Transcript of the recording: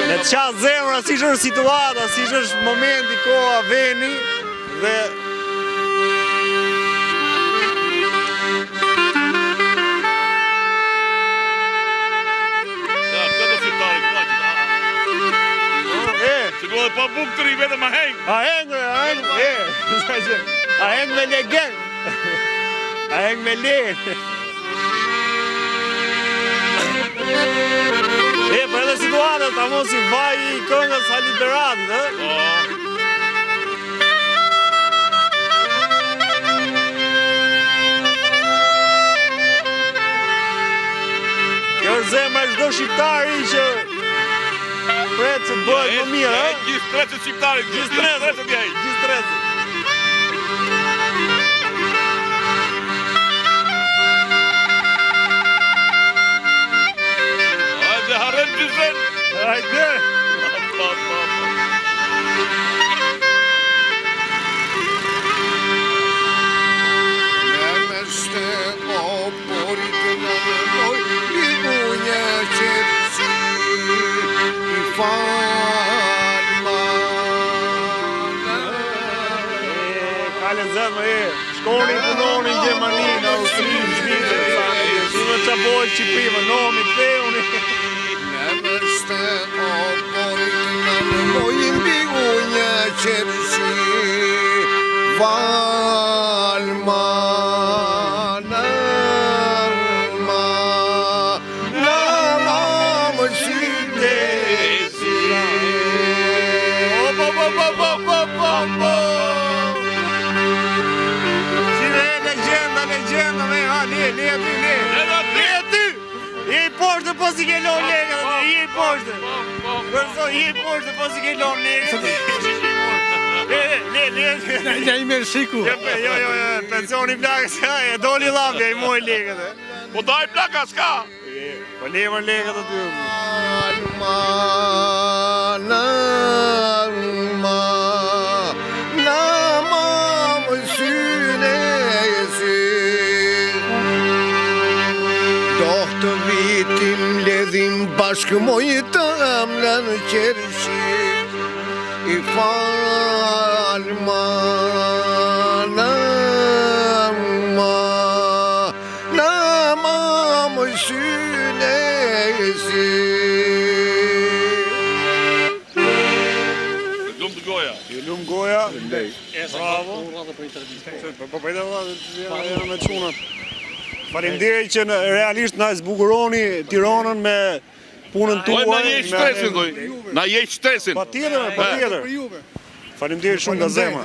Në të qatë zemra, si është situata, si është momenti, koha, veni, dhe... Që pa buk të ri vetëm a heng. A heng me legend. A heng me legend. Për edhe situatët, ta mos i vaj i këngës Halit Berat, Kjo është zemra çdo shqiptari që pretë që të bëhet më mirë, Gjithë trecët shqiptarit, gjithë trecët jaj. Gjithë trecët. Hajde, harën gjithën. Hajde. Nemeste o porit në nëmoj, i unja qepsi, i falma. Kale zemë, shkoni punoni në Gjermani, në Austri, në Zvicër, në që bojë Shqipëri, nomi, theuni. Nemeste o porit në nëmoj, i unja qepsi, falma. Po si ke lonë legët, i poshtë. Kërso, i poshtë, po si ke lonë legët. Le. Ja i merë shiku. Jo, pensioni plakës, e doli lambja, i moj legët. Po daj plaka, s'ka. Po lemër legët aty. Bashkë mojtë amlan qërshi, i falma, nama më synesi. Lumë të goja. Lumë goja. Bravo. Po për edhe me qunën. Faleminderit që realisht na zbukuroni Tiranën me punën tuaj. Na je stresin, doj. Na je stresin. Patjetër. Faleminderit shumë nga zemra.